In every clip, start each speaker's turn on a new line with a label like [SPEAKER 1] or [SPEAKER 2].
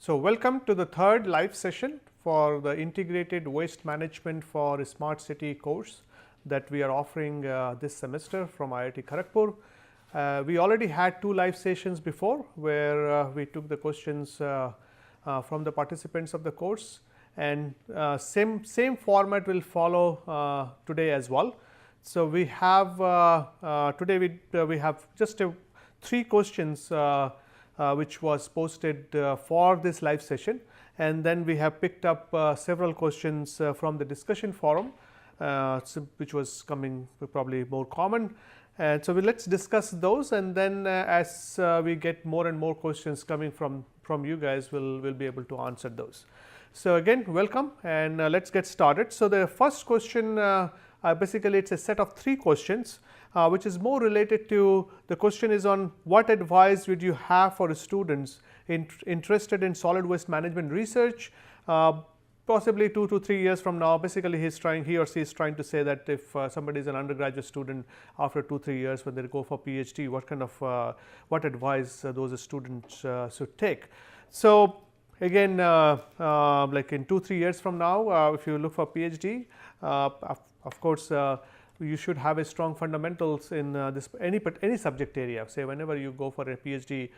[SPEAKER 1] So, welcome to the third live session for the Integrated Waste Management for Smart City course that we are offering this semester from IIT Kharagpur. We already had two live sessions before where we took the questions from the participants of the course, and same format will follow today as well. So, we have today we have just three questions which was posted for this live session, and then we have picked up several questions from the discussion forum which was coming probably more common. And so, let us discuss those, and then as we get more and more questions coming from you guys, we will be able to answer those. So, again welcome, and let us get started. So, the first question basically it is a set of three questions which is more related to, the question is on what advice would you have for students interested in solid waste management research, possibly 2 to 3 years from now. Basically he or she is trying to say that if somebody is an undergraduate student, after 2-3 years when they go for PhD, what kind of what advice those students should take. So, again like in 2-3 years from now, if you look for PhD, of course you should have a strong fundamentals in this any subject area. Say whenever you go for a PhD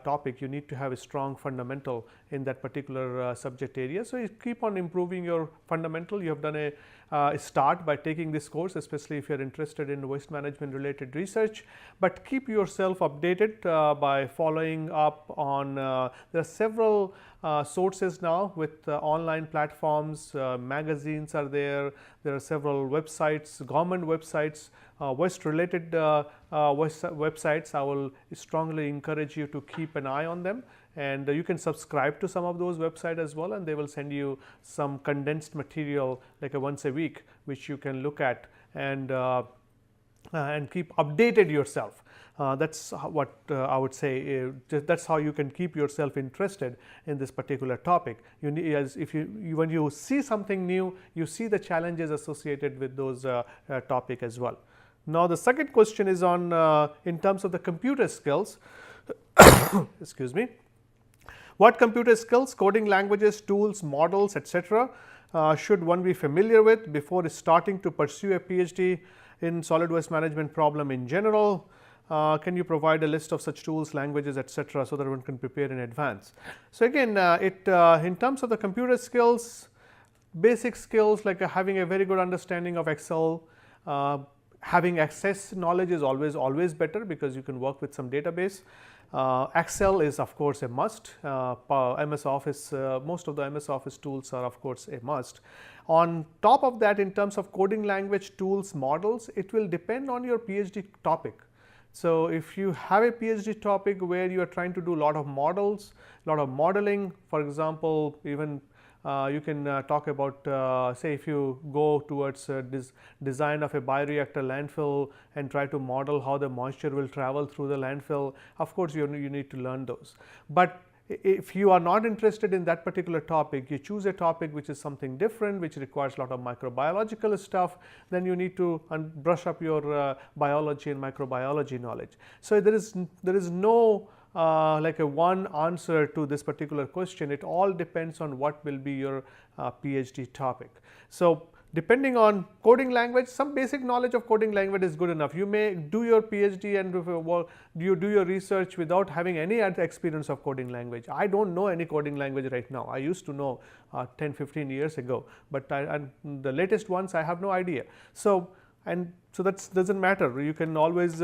[SPEAKER 1] topic, you need to have a strong fundamental in that particular subject area. So, you keep on improving your fundamental. You have done a start by taking this course, especially if you are interested in waste management related research, but keep yourself updated by following up on there are several sources now with online platforms, magazines are there are several websites, government websites, waste related websites. I will strongly encourage you to keep an eye on them, and you can subscribe to some of those websites as well, and they will send you some condensed material like once a week, which you can look at and keep updated yourself. That is what I would say, that is how you can keep yourself interested in this particular topic. You need, as if when you see something new, you see the challenges associated with those topic as well. Now, the second question is on in terms of the computer skills. Excuse me. What computer skills, coding languages, tools, models, etc. Should one be familiar with before starting to pursue a PhD in solid waste management problem in general? Can you provide a list of such tools, languages, etc., so that one can prepare in advance? So, again in terms of the computer skills, basic skills like having a very good understanding of Excel, having access knowledge is always better, because you can work with some database. Excel is of course a must. MS Office, most of the MS Office tools are of course a must. On top of that, in terms of coding language, tools, models, it will depend on your PhD topic. So, if you have a PhD topic where you are trying to do a lot of models, lot of modeling, for example, even you can talk about say if you go towards this design of a bioreactor landfill and try to model how the moisture will travel through the landfill, of course you need to learn those. But if you are not interested in that particular topic, you choose a topic which is something different, which requires a lot of microbiological stuff, then you need to brush up your biology and microbiology knowledge. So, there is no like a one answer to this particular question. It all depends on what will be your PhD topic. So, depending on coding language, some basic knowledge of coding language is good enough. You may do your PhD and you do your research without having any experience of coding language. I do not know any coding language right now. I used to know 10-15 years ago, but the latest ones I have no idea. So, that does not matter. You can always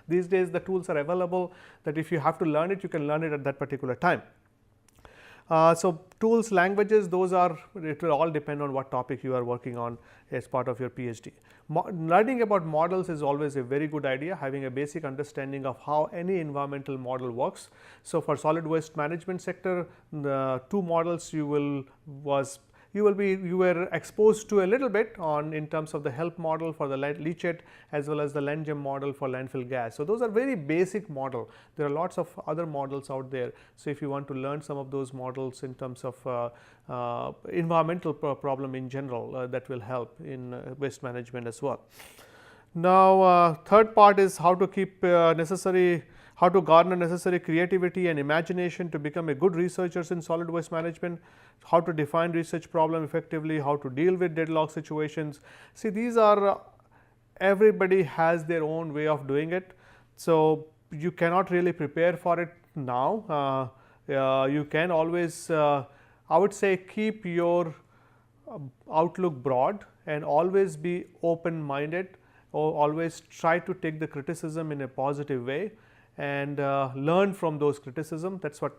[SPEAKER 1] these days the tools are available that if you have to learn it, you can learn it at that particular time. So, tools, languages, those are, it will all depend on what topic you are working on as part of your PhD. Learning about models is always a very good idea, having a basic understanding of how any environmental model works. So, for solid waste management sector, the two models you were exposed to a little bit on in terms of the HELP model for the leachate as well as the LandGem model for landfill gas. So, those are very basic model. There are lots of other models out there. So, if you want to learn some of those models in terms of environmental problem in general, that will help in waste management as well. Now, third part is how to keep how to garner necessary creativity and imagination to become a good researchers in solid waste management, how to define research problem effectively, how to deal with deadlock situations. See, these are everybody has their own way of doing it. So, you cannot really prepare for it now. You can always I would say keep your outlook broad and always be open minded, or always try to take the criticism in a positive way and learn from those criticism. That is what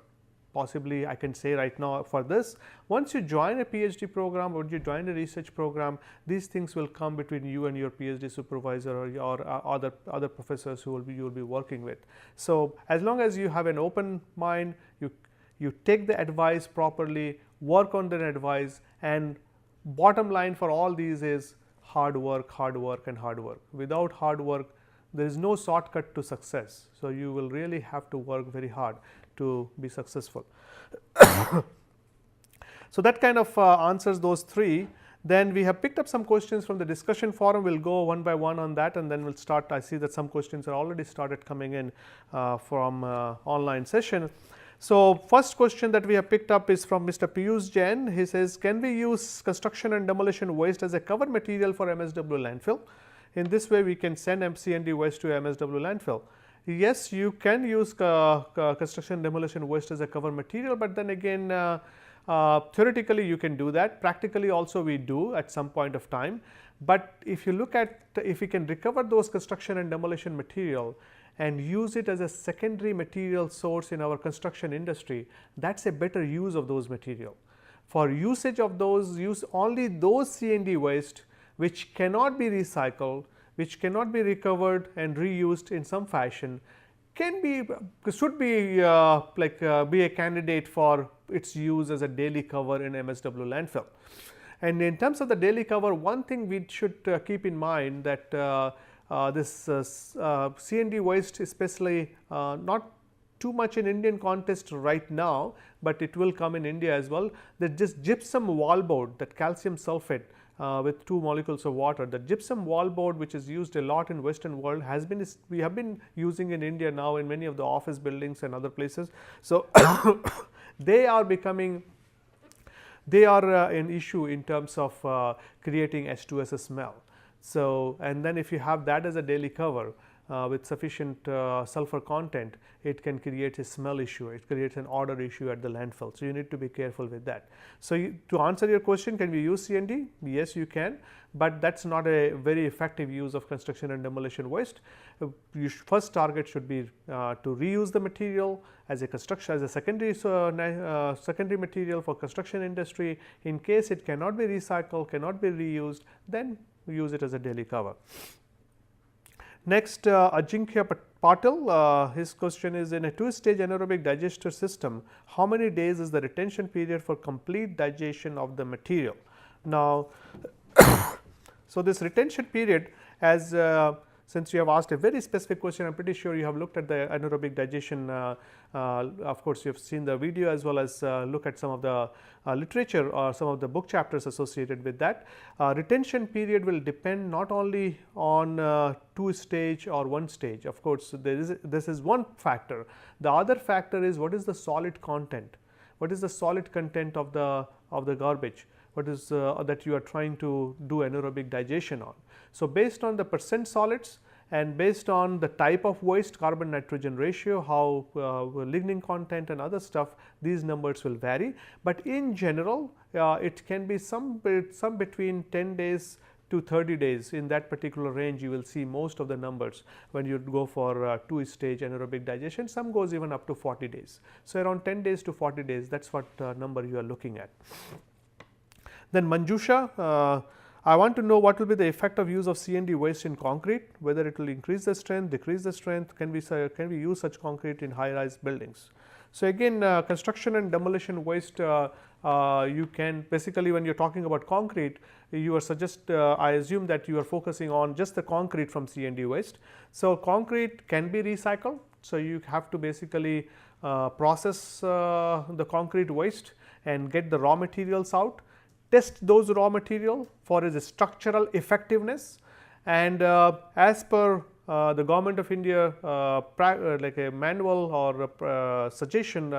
[SPEAKER 1] possibly I can say right now for this. Once you join a PhD program or you join a research program, these things will come between you and your PhD supervisor or your other professors who you will be working with. So, as long as you have an open mind, you take the advice properly, work on that advice, and bottom line for all these is hard work, hard work and hard work. Without hard work, there is no shortcut to success. So, you will really have to work very hard to be successful. So, that kind of answers those three. Then we have picked up some questions from the discussion forum. We will go one by one on that, and then we will start. I see that some questions are already started coming in from online session. So, first question that we have picked up is from Mr. Piyush Jain. He says, can we use construction and demolition waste as a cover material for MSW landfill? In this way, we can send C&D waste to MSW landfill. Yes, you can use construction and demolition waste as a cover material, but then again theoretically you can do that. Practically also we do at some point of time. But if you look at, if we can recover those construction and demolition material and use it as a secondary material source in our construction industry, that is a better use of those material. For usage of those, use only those C&D waste which cannot be recycled, which cannot be recovered and reused in some fashion, should be be a candidate for its use as a daily cover in MSW landfill. And in terms of the daily cover, one thing we should keep in mind that this C&D waste, especially not too much in Indian context right now, but it will come in India as well, that just gypsum wallboard, that calcium sulphate with 2 molecules of water. The gypsum wallboard, which is used a lot in Western world, we have been using in India now in many of the office buildings and other places. So, they are an issue in terms of creating H2S smell. So, and then if you have that as a daily cover with sufficient sulfur content, it can create a smell issue, it creates an odor issue at the landfill. So, you need to be careful with that. So, to answer your question, can we use C&D? Yes, you can, but that is not a very effective use of construction and demolition waste. First target should be to reuse the material as a secondary material for construction industry. In case it cannot be recycled, cannot be reused, then use it as a daily cover. Next, Ajinkya Patil, his question is, in a 2-stage anaerobic digester system, how many days is the retention period for complete digestion of the material? Now, so this retention period, as since you have asked a very specific question, I am pretty sure you have looked at the anaerobic digestion. Of course, you have seen the video as well as look at some of the literature or some of the book chapters associated with that. Retention period will depend not only on 2-stage or 1-stage. Of course, this is one factor. The other factor is what is the solid content, what is the solid content of the garbage, what is that you are trying to do anaerobic digestion on. So, based on the percent solids and based on the type of waste, carbon nitrogen ratio, how lignin content and other stuff, these numbers will vary. But in general, it can be some between 10 days to 30 days. In that particular range, you will see most of the numbers when you go for 2-stage anaerobic digestion. Some goes even up to 40 days. So, around 10 days to 40 days, that is what number you are looking at. Then Manjusha, I want to know what will be the effect of use of C&D waste in concrete, whether it will increase the strength, decrease the strength, can we use such concrete in high-rise buildings. So, again construction and demolition waste, you can basically, when you are talking about concrete, you are I assume that you are focusing on just the concrete from C&D waste. So, concrete can be recycled. So, you have to basically process the concrete waste and get the raw materials out, test those raw material for its structural effectiveness, and as per the Government of India like a manual or a, suggestion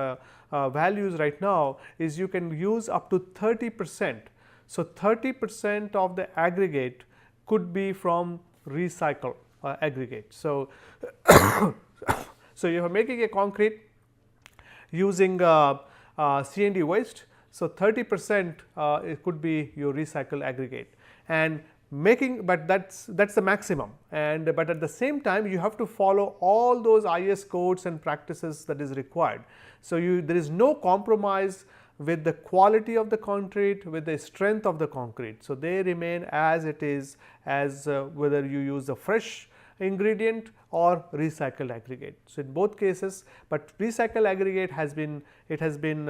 [SPEAKER 1] values right now is you can use up to 30%. So, 30% of the aggregate could be from recycled aggregate. So, so you are making a concrete using C&D waste. So, 30% it could be your recycled aggregate, and making, but that's the maximum, and but at the same time you have to follow all those IS codes and practices that is required. So, there is no compromise with the quality of the concrete, with the strength of the concrete. So, they remain as it is, as whether you use a fresh ingredient or recycled aggregate. So, in both cases, but recycled aggregate has been, it has been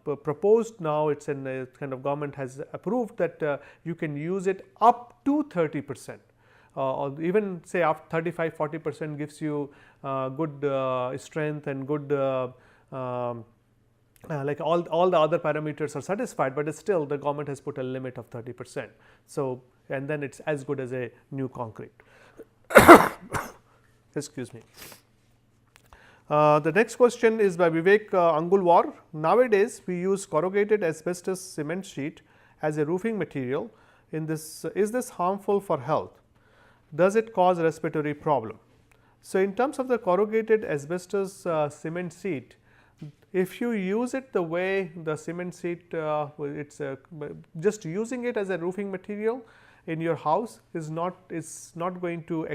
[SPEAKER 1] proposed now, it is in kind of government has approved that you can use it up to 30%. Or even say up 35-40% gives you good strength and good like all the other parameters are satisfied, but still the government has put a limit of 30%. So, and then it is as good as a new concrete. Excuse me. The next question is by Vivek Angulwar. Nowadays, we use corrugated asbestos cement sheet as a roofing material. In this, is this harmful for health? Does it cause respiratory problem? So, in terms of the corrugated asbestos cement sheet, if you use it the way the cement sheet, it's just using it as a roofing material in your house is not going to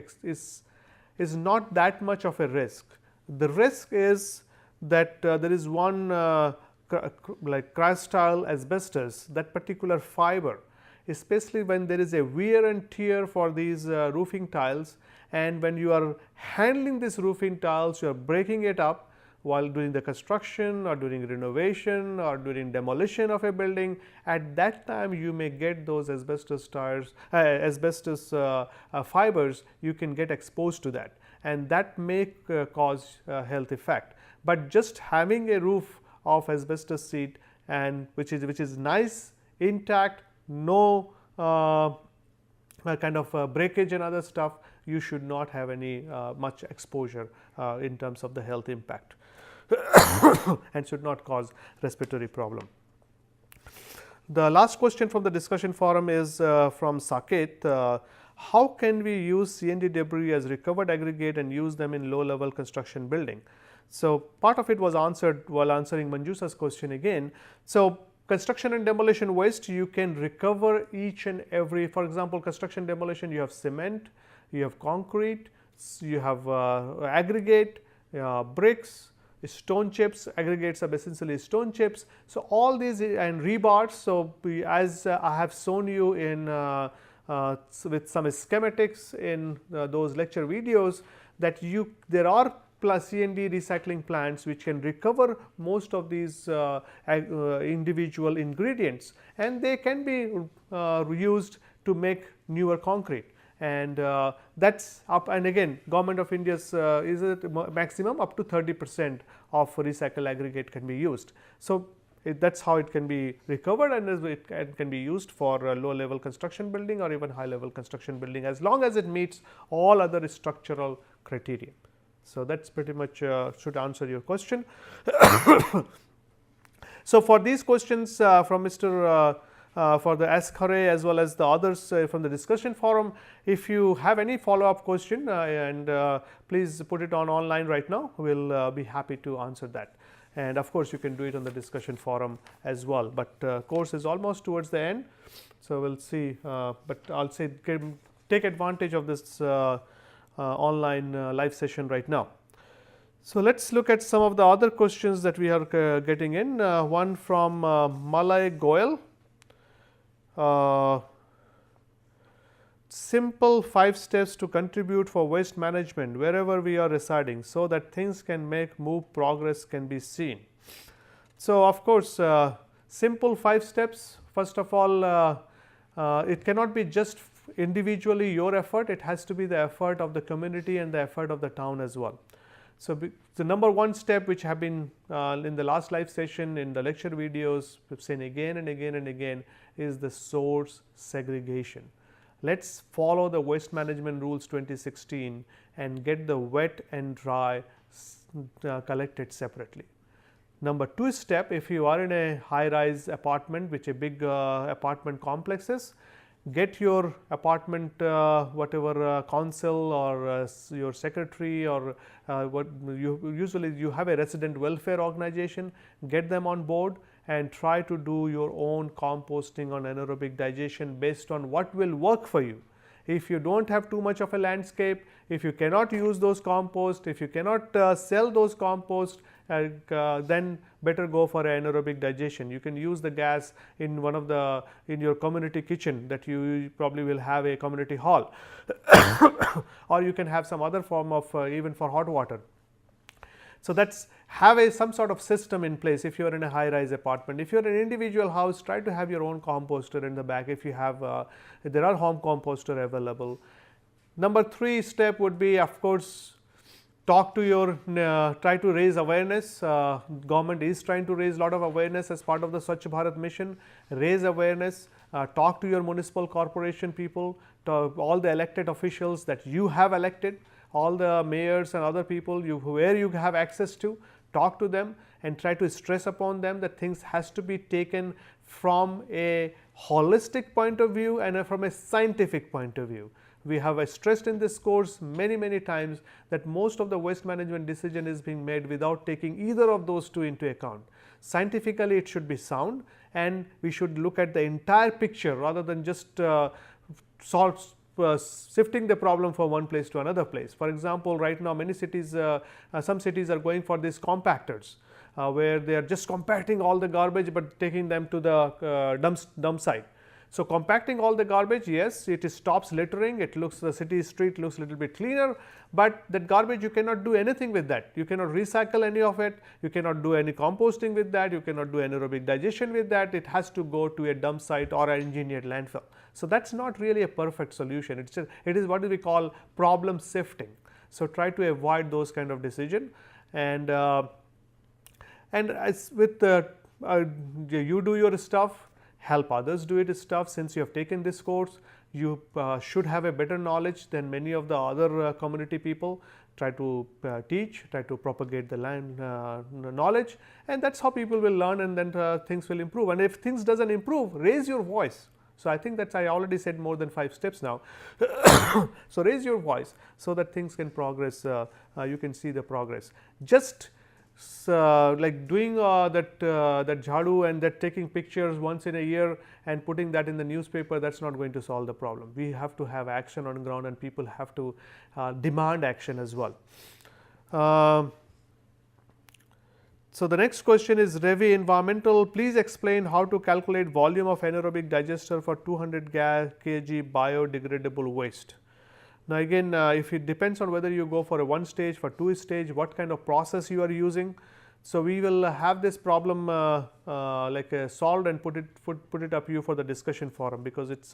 [SPEAKER 1] is not that much of a risk. The risk is that there is one like cryostyle asbestos, that particular fiber, especially when there is a wear and tear for these roofing tiles, and when you are handling these roofing tiles, you are breaking it up while doing the construction or during renovation or during demolition of a building. At that time you may get those asbestos tires, asbestos fibers, you can get exposed to that, and that may cause health effect. But just having a roof of asbestos sheet, and which is nice, intact, no kind of breakage and other stuff, you should not have any much exposure in terms of the health impact and should not cause respiratory problem. The last question from the discussion forum is from Saket. How can we use C&D debris as recovered aggregate and use them in low level construction building? So, part of it was answered while answering Manjusa's question again. So, construction and demolition waste, you can recover each and every, for example, construction demolition, you have cement, you have concrete, you have aggregate, bricks, stone chips. Aggregates are essentially stone chips. So, all these and rebars. So, as I have shown you in with some schematics in those lecture videos, that there are C&D recycling plants which can recover most of these individual ingredients, and they can be used to make newer concrete. And that's up, and again Government of India's is a maximum up to 30% of recycled aggregate can be used. So, that's how it can be recovered, and it can be used for low level construction building or even high level construction building, as long as it meets all other structural criteria. So, that is pretty much should answer your question. So, for these questions from Mr. For the Ask Hare as well as the others from the discussion forum, if you have any follow up question and please put it on online right now, we will be happy to answer that. And of course, you can do it on the discussion forum as well, but course is almost towards the end. So, we will see, but I will say take advantage of this online live session right now. So, let us look at some of the other questions that we are getting in. One from Malay Goel. Simple 5 steps to contribute for waste management wherever we are residing, so that things can move progress can be seen. So, of course, simple 5 steps. First of all, it cannot be just individually your effort, it has to be the effort of the community and the effort of the town as well. So, the number one step which have been in the last live session, in the lecture videos, we have seen again and again and again, is the source segregation. let's follow the waste management rules 2016 and get the wet and dry collected separately. Number 2 step, if you are in a high rise apartment, which a big apartment complexes, get your apartment whatever council or your secretary or what you usually you have a resident welfare organization, get them on board and try to do your own composting on anaerobic digestion based on what will work for you. If you do not have too much of a landscape, if you cannot use those compost, if you cannot sell those compost, then better go for anaerobic digestion. You can use the gas in one of the in your community kitchen that you probably will have a community hall or you can have some other form of even for hot water. So, that is have some sort of system in place if you are in a high rise apartment. If you are in an individual house, try to have your own composter in the back if you have if there are home composter available. Number 3 step would be, of course, talk to your try to raise awareness. Government is trying to raise a lot of awareness as part of the Swachh Bharat mission. Raise awareness, talk to your municipal corporation people, to all the elected officials that you have elected, all the mayors and other people where you have access to, talk to them and try to stress upon them that things has to be taken from a holistic point of view and from a scientific point of view. We have stressed in this course many times that most of the waste management decision is being made without taking either of those two into account. Scientifically it should be sound and we should look at the entire picture rather than just shifting the problem from one place to another place. For example, right now many cities, some cities are going for these compactors where they are just compacting all the garbage, but taking them to the dump site. So, compacting all the garbage, yes, it stops littering, it looks, the city street looks a little bit cleaner, but that garbage you cannot do anything with that. You cannot recycle any of it, you cannot do any composting with that, you cannot do anaerobic digestion with that, it has to go to a dump site or an engineered landfill. So, that is not really a perfect solution, it is what we call problem sifting. So, try to avoid those kind of decision and as with you do your stuff, help others do it stuff. Since you have taken this course, you should have a better knowledge than many of the other community people. Try to teach, try to propagate the knowledge, and that is how people will learn, and then things will improve. And if things doesn't improve, raise your voice. So, I think that I already said more than 5 steps now. So, raise your voice so that things can progress, you can see the progress. Just like doing that jhadu and that taking pictures once in a year and putting that in the newspaper, that is not going to solve the problem. We have to have action on the ground and people have to demand action as well. So, the next question is Ravi Environmental, please explain how to calculate volume of anaerobic digester for 200 kg biodegradable waste. Now, again if it depends on whether you go for a 1 stage, for 2 stage, what kind of process you are using. So, we will have this problem like solved and put it up you for the discussion forum, because it's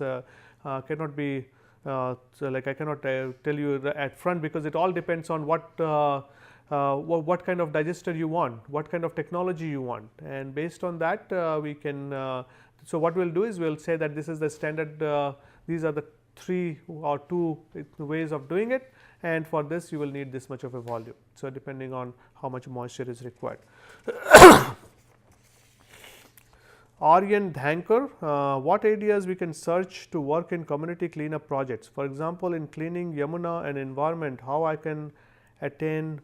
[SPEAKER 1] cannot be so like I cannot tell you at front, because it all depends on what kind of digester you want, what kind of technology you want, and based on that we can so what we will do is we will say that this is the standard, these are the 3 or 2 ways of doing it, and for this you will need this much of a volume. So, depending on how much moisture is required. Aryan Dhankar, what areas we can search to work in community cleanup projects? For example, in cleaning Yamuna and environment, how I can attain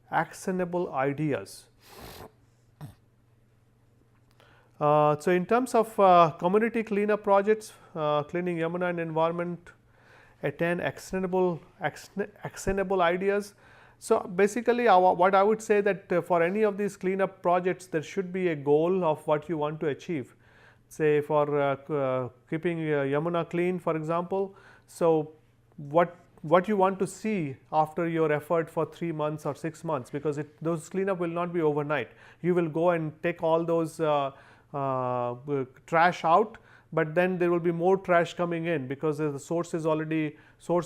[SPEAKER 1] actionable ideas? So, in terms of community cleanup projects, cleaning Yamuna and environment, attain actionable ideas. So, basically what I would say that for any of these cleanup projects, there should be a goal of what you want to achieve. Say for keeping Yamuna clean, for example. So, what you want to see after your effort for 3 months or 6 months, because those cleanup will not be overnight. You will go and take all those trash out, but then there will be more trash coming in, because the source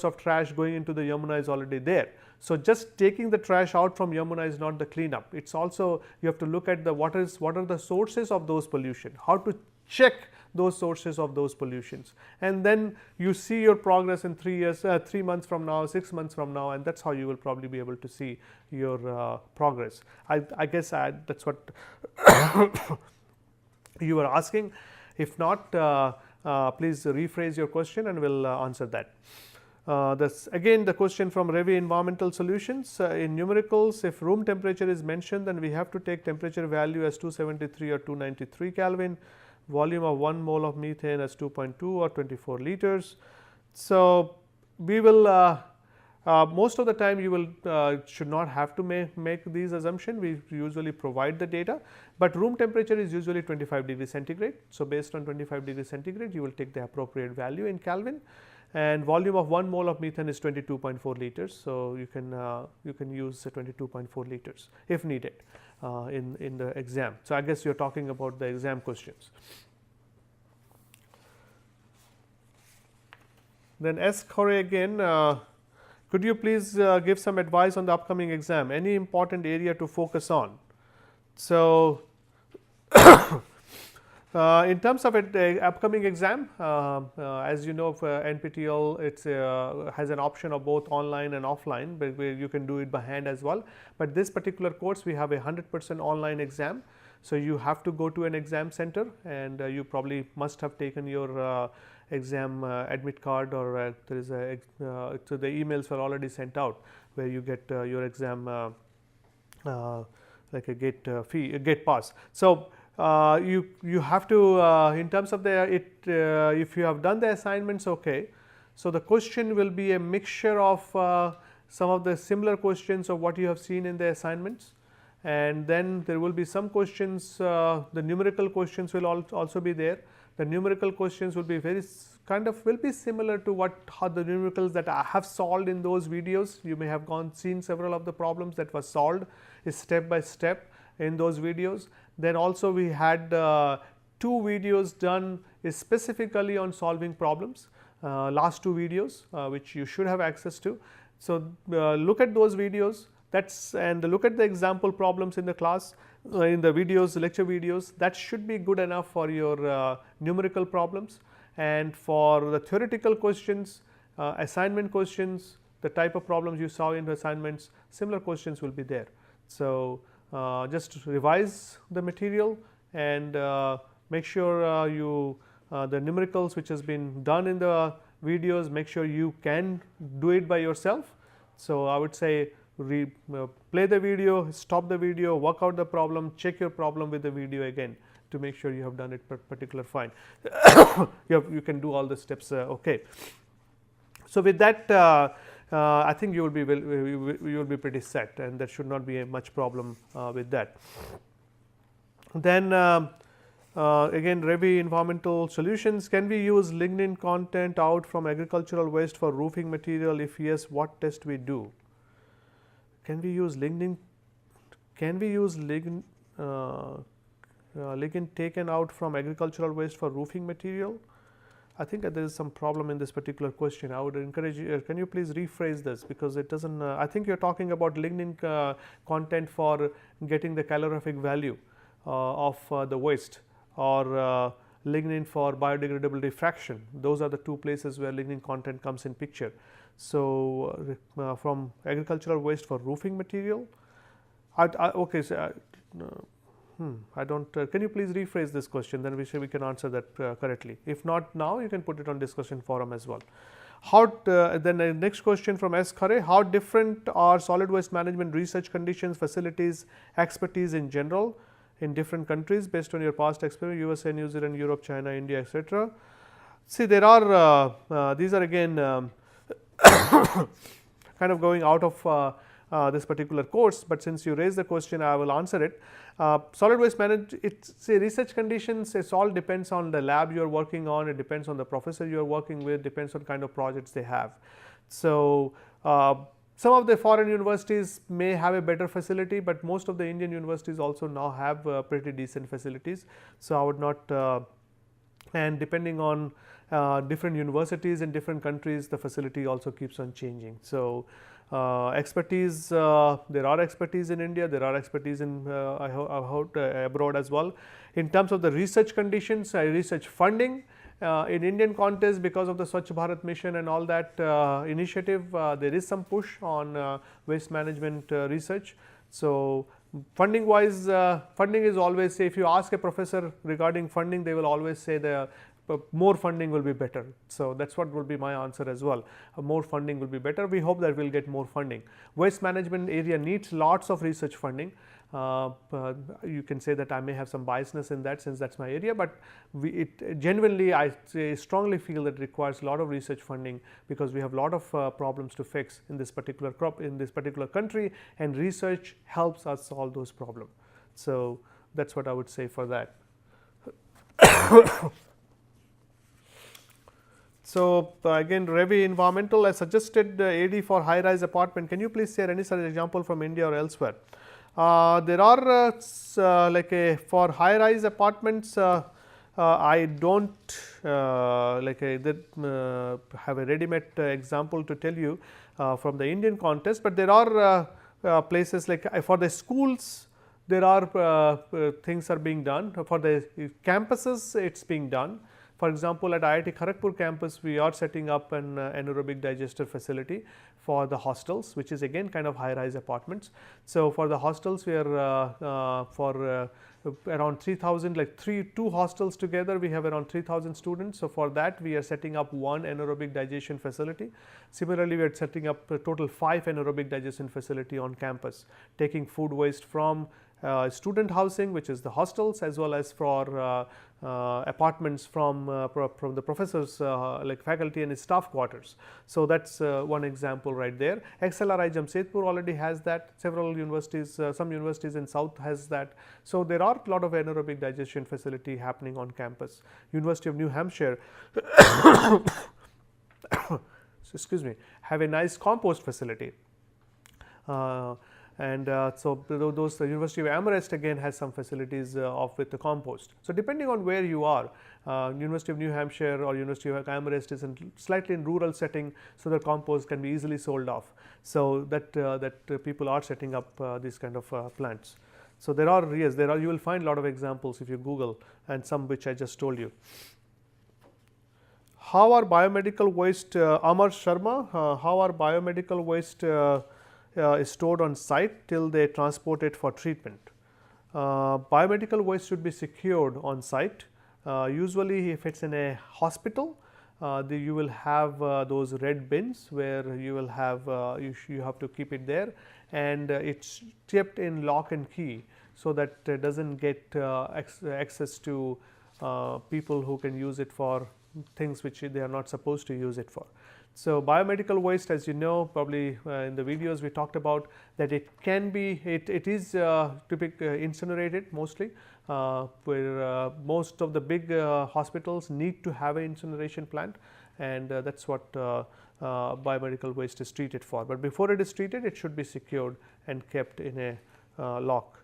[SPEAKER 1] of trash going into the Yamuna is already there. So, just taking the trash out from Yamuna is not the cleanup. It's also you have to look at what are the sources of those pollution, how to check those sources of those pollutions, and then you see your progress in 3 years, 3 months from now, 6 months from now, and that's how you will probably be able to see your progress. I guess that's what you were asking. If not, please rephrase your question and we'll answer that. That's again the question from Ravi Environmental Solutions. In numericals, if room temperature is mentioned, then we have to take temperature value as 273 or 293 Kelvin, volume of 1 mole of methane as 2.2 or 24 liters. So, we will most of the time you will should not have to make these assumptions. We usually provide the data, but room temperature is usually 25 degrees centigrade. So, based on 25 degrees centigrade, you will take the appropriate value in Kelvin, and volume of 1 mole of methane is 22.4 liters. So, you can use 22.4 liters if needed in the exam. So, I guess you are talking about the exam questions. Then S. Khore again, could you please give some advice on the upcoming exam? Any important area to focus on? So, in terms of the upcoming exam, as you know, for NPTEL, it has an option of both online and offline, but where you can do it by hand as well. But this particular course, we have a 100% online exam. So, you have to go to an exam center, and you probably must have taken your exam admit card, or there is a so the emails were already sent out where you get your exam like a gate pass. So, you have to in terms of the if you have done the assignments, okay. So, the question will be a mixture of some of the similar questions of what you have seen in the assignments, and then there will be some questions, the numerical questions will also be there. The numerical questions will be very will be similar to how the numericals that I have solved in those videos. You may have seen several of the problems that were solved step by step in those videos. Then also we had 2 videos done specifically on solving problems, last 2 videos which you should have access to. So, look at those videos, and look at the example problems in the class, in the videos, lecture videos. That should be good enough for your numerical problems. And for the theoretical questions, assignment questions, the type of problems you saw in the assignments, similar questions will be there. So, just revise the material and make sure you the numericals which has been done in the videos, make sure you can do it by yourself. So, I would say play the video, stop the video, work out the problem, check your problem with the video again to make sure you have done it particular fine. You can do all the steps okay. So, with that I think you will be pretty set, and there should not be much problem with that. Then again, Ravi Environmental Solutions, can we use lignin content out from agricultural waste for roofing material? If yes, what test we do? Can we use lignin? Can we use lignin taken out from agricultural waste for roofing material? I think there is some problem in this particular question. I would encourage you, can you please rephrase this, because it does not, I think you are talking about lignin content for getting the calorific value of the waste, or lignin for biodegradable diffraction. Those are the 2 places where lignin content comes in picture. So, from agricultural waste for roofing material, okay. So, I don't. Can you please rephrase this question? Then we can answer that correctly. If not now, you can put it on discussion forum as well. How then the next question from S. Khare: how different are solid waste management research conditions, facilities, expertise in general in different countries based on your past experience? USA, New Zealand, Europe, China, India, etc. See, there are these are again kind of going out of this particular course, but since you raised the question, I will answer it. Solid waste management, it's research conditions, it all depends on the lab you are working on, it depends on the professor you are working with, depends on kind of projects they have. So, some of the foreign universities may have a better facility, but most of the Indian universities also now have pretty decent facilities. So, I would not and depending on different universities in different countries, the facility also keeps on changing. So, Expertise, there are expertise in India, there are expertise in abroad as well. In terms of the research conditions, research funding, in Indian context, because of the Swachh Bharat mission and all that initiative, there is some push on waste management research. So, funding wise, funding is always, say if you ask a professor regarding funding, they will always say the more funding will be better. So, that is what will be my answer as well, more funding will be better. We hope that we will get more funding. Waste management area needs lots of research funding. You can say that I may have some biasness in that, since that is my area, but genuinely I strongly feel that it requires a lot of research funding, because we have a lot of problems to fix in this particular crop, in this particular country, and research helps us solve those problems. So, that is what I would say for that. So, again Ravi Environmental, I suggested AD for high rise apartment. Can you please share any such example from India or elsewhere? There are like for high rise apartments, I do not have a ready made example to tell you from the Indian context, but there are places like for the schools, there are things are being done. For the campuses, it is being done. For example, at IIT Kharagpur campus, we are setting up an anaerobic digester facility for the hostels, which is again kind of high rise apartments. So, for the hostels, we are for around 3,000, like 2 hostels together, we have around 3,000 students. So, for that we are setting up one anaerobic digestion facility. Similarly, we are setting up a total 5 anaerobic digestion facility on campus, taking food waste from student housing, which is the hostels, as well as for apartments from the professors, like faculty and staff quarters. So, that is one example right there. XLRI Jamshedpur already has that, several universities, some universities in south has that. So, there are a lot of anaerobic digestion facility happening on campus. University of New Hampshire excuse me, have a nice compost facility. And so, those the University of Amherst again has some facilities with the compost. So, depending on where you are, University of New Hampshire or University of Amherst is slightly in rural setting, so the compost can be easily sold off. So, that people are setting up these kind of plants. So, there are, yes, there are, you will find a lot of examples if you Google, and some which I just told you. How are biomedical waste, Amar Sharma, how are biomedical waste is stored on site till they transport it for treatment? Biomedical waste should be secured on site. Usually, if it is in a hospital, you will have those red bins where you will have you have to keep it there, and it's kept in lock and key, so that it does not get access to people who can use it for things which they are not supposed to use it for. So, biomedical waste, as you know, probably in the videos we talked about that it can be, it is typically incinerated mostly, where most of the big hospitals need to have an incineration plant, and that is what biomedical waste is treated for. But before it is treated, it should be secured and kept in a lock.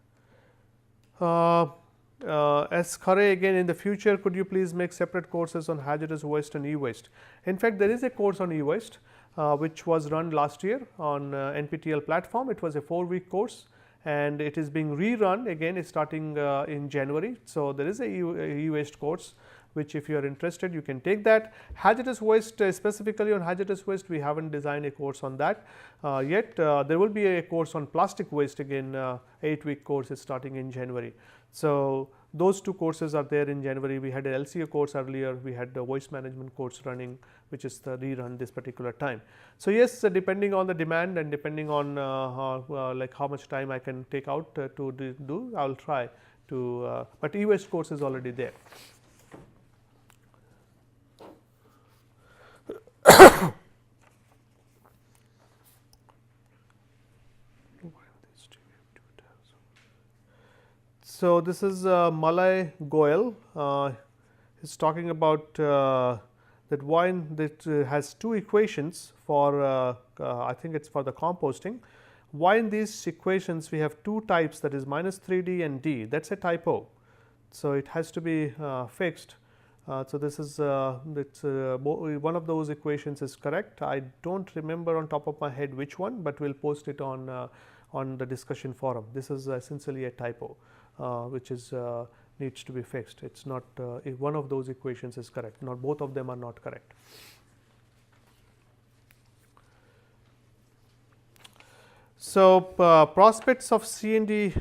[SPEAKER 1] As Khare, again, in the future, could you please make separate courses on hazardous waste and e-waste? In fact, there is a course on e-waste which was run last year on NPTEL platform. It was a 4-week course, and it is being rerun again starting in January. So, there is a e-waste course, which if you are interested, you can take that. Hazardous waste, specifically on hazardous waste, we have not designed a course on that yet. There will be a course on plastic waste, again 8-week course is starting in January. So, those 2 courses are there in January. We had a LCA course earlier, we had the waste management course running, which is the rerun this particular time. So, yes, depending on the demand and depending on like how much time I can take out to do, I will try to, but e-waste course is already there. So, this is Malay Goel, is talking about that wine that has 2 equations for I think it is for the composting. Why in these equations we have 2 types, that is -3D and D, that is a typo. So, it has to be fixed. So this is one of those equations is correct. I don't remember on top of my head which one, but we'll post it on the discussion forum. This is essentially a typo, which is needs to be fixed. It's not if one of those equations is correct. Not both of them are not correct. So prospects of C&D.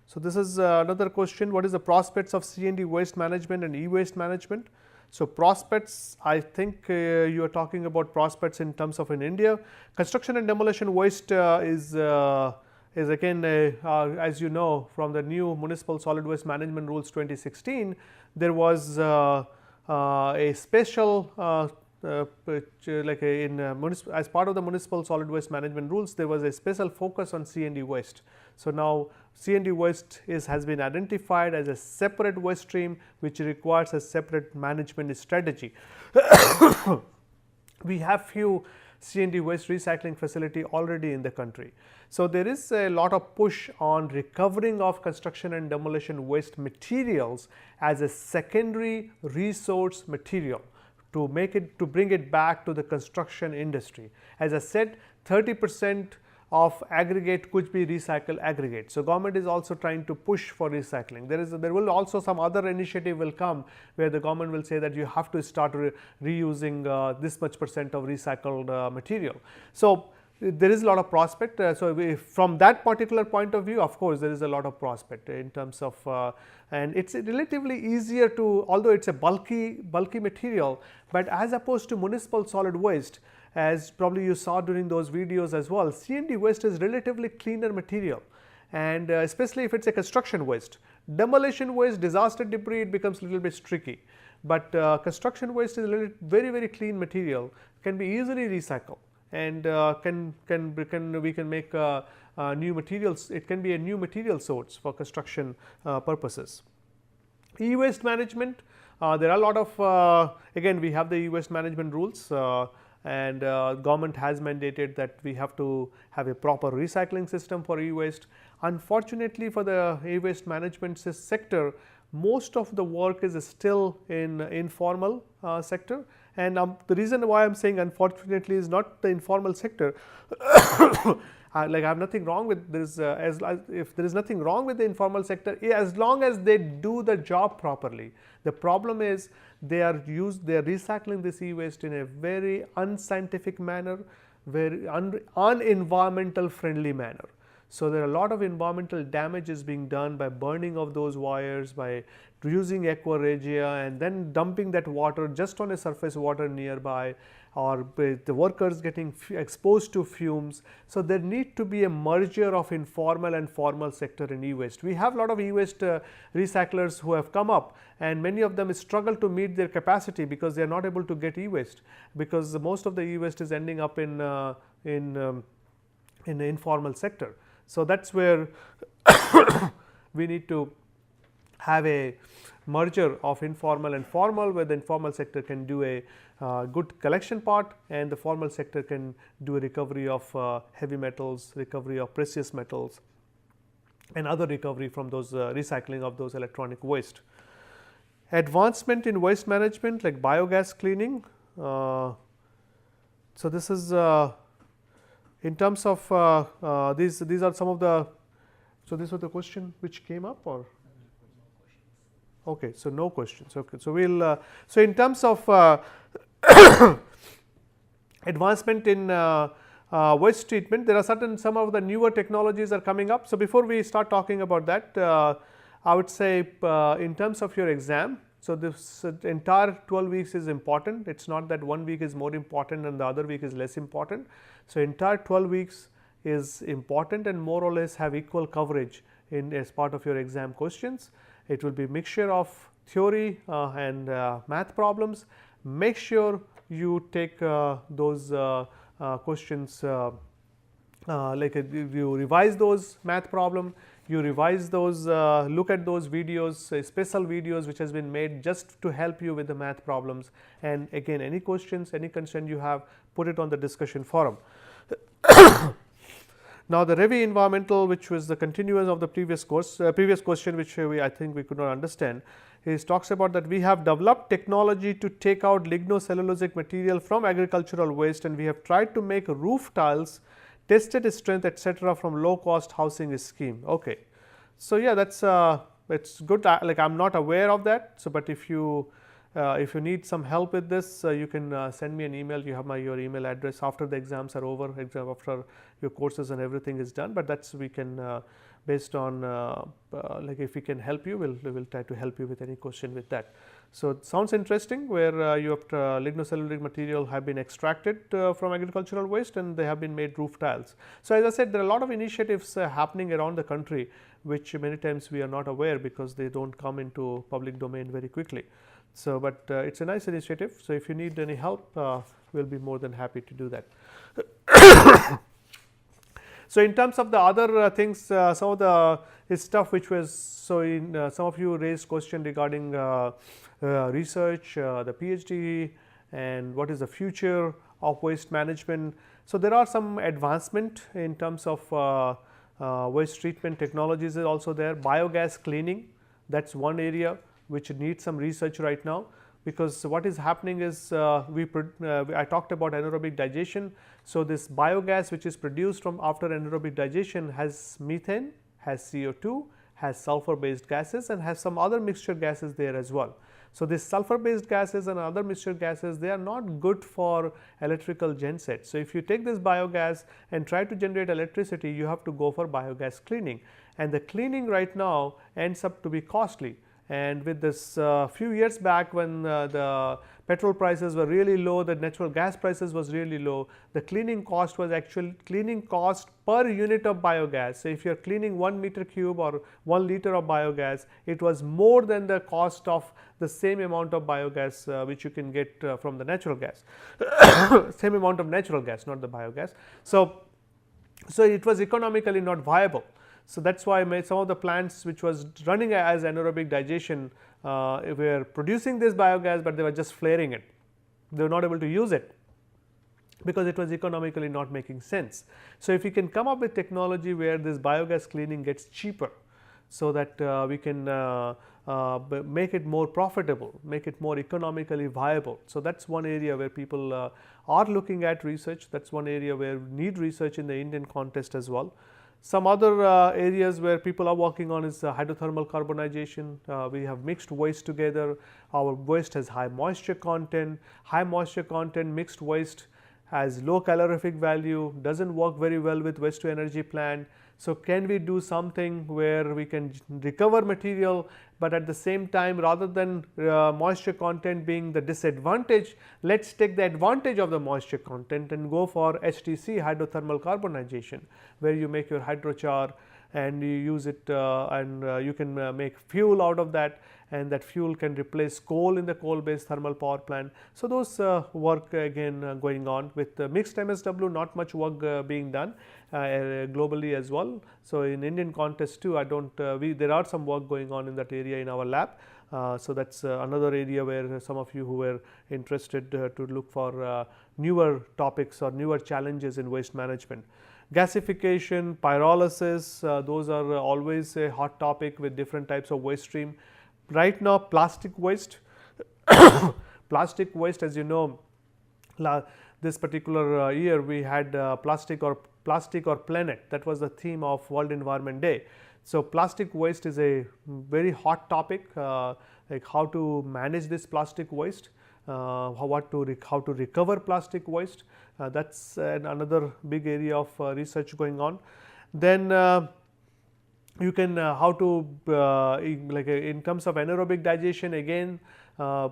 [SPEAKER 1] So this is another question. What is the prospects of C&D waste management and e-waste management? So prospects, I think you are talking about prospects in terms of in India. Construction and demolition waste is again as you know from the new Municipal Solid Waste Management Rules 2016, there was a special like as part of the Municipal Solid Waste Management Rules, there was a special focus on C&D waste. So now C&D waste has been identified as a separate waste stream which requires a separate management strategy. We have few C&D waste recycling facility already in the country. So there is a lot of push on recovering of construction and demolition waste materials as a secondary resource material to bring it back to the construction industry. As I said, 30% of aggregate could be recycled aggregate. So government is also trying to push for recycling. There will also some other initiative will come where the government will say that you have to start reusing this much percent of recycled material. So there is a lot of prospect. So from that particular point of view, of course, there is a lot of prospect in terms of and it's relatively easier to, although it's a bulky material, but as opposed to municipal solid waste, as probably you saw during those videos as well, C&D waste is relatively cleaner material, and especially if it's a construction waste. Demolition waste, disaster debris, it becomes a little bit tricky, but construction waste is very clean material, can be easily recycled, and we can make new materials. It can be a new material source for construction purposes. E-waste management, there are a lot of again we have the e-waste management rules, and government has mandated that we have to have a proper recycling system for e-waste. Unfortunately, for the e-waste management sector, most of the work is still in informal sector, and the reason why I am saying unfortunately is not the informal sector. Like I have nothing wrong with this, if there is nothing wrong with the informal sector, as long as they do the job properly. The problem is they are recycling this e-waste in a very unscientific manner, very unenvironmental friendly manner. So there are a lot of environmental damages being done by burning of those wires, by using aqua regia and then dumping that water just on a surface water nearby, or the workers getting exposed to fumes. So there need to be a merger of informal and formal sector in e-waste. We have a lot of e-waste recyclers who have come up, and many of them struggle to meet their capacity because they are not able to get e-waste, because most of the e-waste is ending up in the informal sector. So that's where we need to have a merger of informal and formal, where the informal sector can do a good collection part, and the formal sector can do a recovery of heavy metals, recovery of precious metals, and other recovery from those recycling of those electronic waste. Advancement in waste management like biogas cleaning. So this is in terms of these are some of the. So this was the question which came up, or okay, so no questions. Okay, so we'll so in terms of advancement in waste treatment, there are some of the newer technologies are coming up. So before we start talking about that, I would say in terms of your exam, so this entire 12 weeks is important. It's not that 1 week is more important and the other week is less important. So entire 12 weeks is important and more or less have equal coverage in as part of your exam questions. It will be mixture of theory and math problems. Make sure you take those questions like you revise those math problem, you revise those, look at those videos, special videos which has been made just to help you with the math problems, and again any questions, any concern you have, put it on the discussion forum. Now, the Revi environmental, which was the continuance of the previous question, which I think we could not understand, is talks about that we have developed technology to take out lignocellulosic material from agricultural waste, and we have tried to make roof tiles, tested its strength, etc., from low cost housing scheme. Okay. So, yeah, that's it's good, like I am not aware of that. So, but if you need some help with this, you can send me an email. You have your email address after the exams are over, after your courses and everything is done, but that's we can based on like if we can help you, we will try to help you with any question with that. So, it sounds interesting, where you have lignocellulosic material have been extracted from agricultural waste, and they have been made roof tiles. So, as I said, there are a lot of initiatives happening around the country, which many times we are not aware, because they do not come into public domain very quickly. So, but it is a nice initiative. So, if you need any help, we will be more than happy to do that. So, in terms of the other things, some of the stuff which was, so in some of you raised question regarding research, the PhD, and what is the future of waste management. So, there are some advancement in terms of waste treatment technologies is also there. Biogas cleaning, that is one area which needs some research right now, because what is happening is I talked about anaerobic digestion. So, this biogas which is produced from after anaerobic digestion has methane, has CO2, has sulfur based gases, and has some other mixture gases there as well. So, these sulfur based gases and other mixture gases, they are not good for electrical gensets. So, if you take this biogas and try to generate electricity, you have to go for biogas cleaning, and the cleaning right now ends up to be costly. And with this few years back, when the petrol prices were really low, the natural gas prices was really low, the cleaning cost was actual cleaning cost per unit of biogas. So, if you are cleaning 1 meter cube or 1 liter of biogas, it was more than the cost of the same amount of biogas which you can get from the natural gas, same amount of natural gas, not the biogas. So, it was economically not viable. So, that is why some of the plants which was running as anaerobic digestion were producing this biogas, but they were just flaring it. They were not able to use it because it was economically not making sense. So, if we can come up with technology where this biogas cleaning gets cheaper, so that we can make it more profitable, make it more economically viable. So, that is one area where people are looking at research. That is one area where we need research in the Indian context as well. Some other areas where people are working on is hydrothermal carbonization. We have mixed waste together. Our waste has high moisture content. High moisture content mixed waste has low calorific value, does not work very well with waste to energy plant. So, can we do something where we can recover material, but at the same time, rather than moisture content being the disadvantage, let us take the advantage of the moisture content and go for HTC, hydrothermal carbonization, where you make your hydrochar and you use it and you can make fuel out of that, and that fuel can replace coal in the coal based thermal power plant. So, those work again going on with mixed MSW, not much work being done globally as well. So, in Indian context too, I do not there are some work going on in that area in our lab. So, that is another area where some of you who were interested to look for newer topics or newer challenges in waste management. Gasification, pyrolysis, those are always a hot topic with different types of waste stream. Right now, plastic waste, plastic waste, as you know, this particular year we had plastic or planet. That was the theme of World Environment Day. So, plastic waste is a very hot topic, like how to manage this plastic waste, how to recover plastic waste. That is another big area of research going on. Then you can how to like in terms of anaerobic digestion, again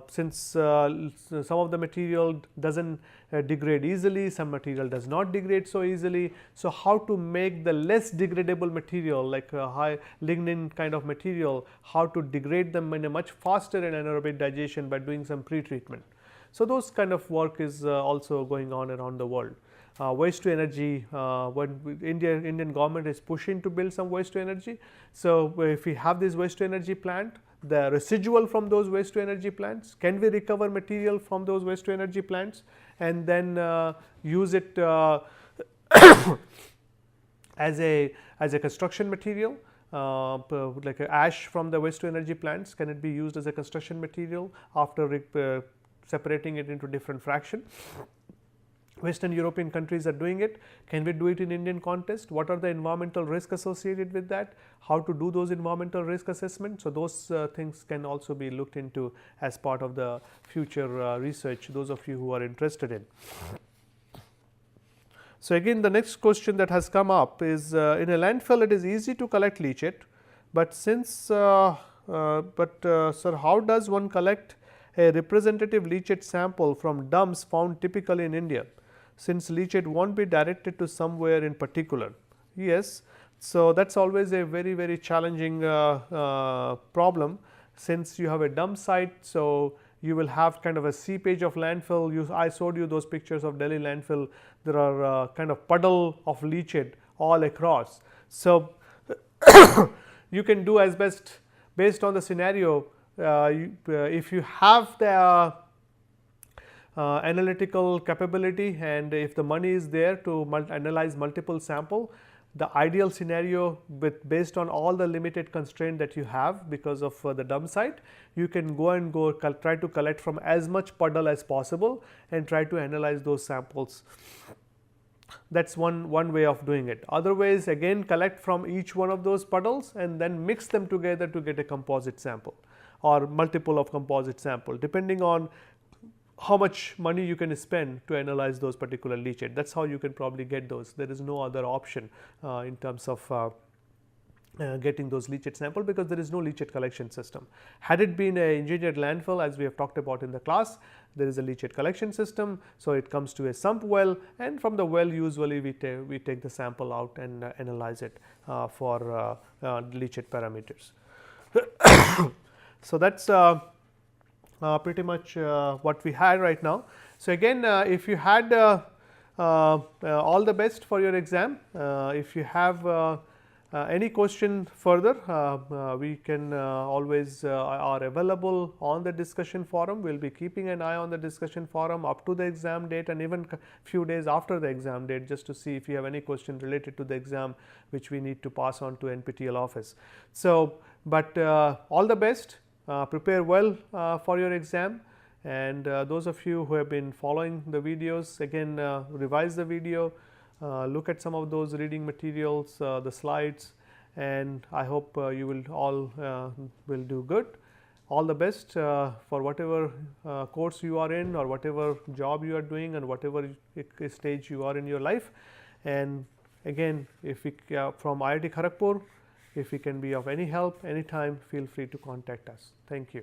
[SPEAKER 1] since some of the material does not degrade easily, some material does not degrade so easily. So, how to make the less degradable material, like high lignin kind of material, how to degrade them in a much faster in anaerobic digestion by doing some pre-treatment. So, those kind of work is also going on around the world. Waste to energy, when Indian government is pushing to build some waste to energy. So, if we have this waste to energy plant, the residual from those waste to energy plants, can we recover material from those waste to energy plants and then use it as a construction material, like ash from the waste to energy plants. Can it be used as a construction material after separating it into different fraction? Western European countries are doing it. Can we do it in Indian context? What are the environmental risks associated with that? How to do those environmental risk assessments? So, those things can also be looked into as part of the future research, those of you who are interested in. So, again the next question that has come up is, in a landfill it is easy to collect leachate, but since sir, how does one collect a representative leachate sample from dumps found typically in India, since leachate won't be directed to somewhere in particular? Yes. So, that is always a very challenging problem, since you have a dump site. So, you will have kind of a seepage of landfill. I showed you those pictures of Delhi landfill. There are kind of puddle of leachate all across. So, you can do as best based on the scenario. If you have the analytical capability, and if the money is there to analyze multiple sample, the ideal scenario based on all the limited constraint that you have because of the dump site, you can try to collect from as much puddle as possible and try to analyze those samples. That is one way of doing it. Otherwise, again collect from each one of those puddles and then mix them together to get a composite sample or multiple of composite sample, depending on how much money you can spend to analyze those particular leachate. That is how you can probably get those. There is no other option in terms of getting those leachate sample, because there is no leachate collection system. Had it been a engineered landfill, as we have talked about in the class, there is a leachate collection system. So, it comes to a sump well, and from the well usually we take the sample out and analyze it for leachate parameters. So, that is pretty much what we had right now. So, again if you had all the best for your exam. If you have any question further, we can always are available on the discussion forum. We will be keeping an eye on the discussion forum up to the exam date and even few days after the exam date, just to see if you have any question related to the exam which we need to pass on to NPTEL office. So, but all the best. Prepare well for your exam, and those of you who have been following the videos, again revise the video, look at some of those reading materials, the slides, and I hope you will all will do good. All the best for whatever course you are in, or whatever job you are doing, and whatever stage you are in your life. And again, if we from IIT Kharagpur, if we can be of any help anytime, feel free to contact us. Thank you.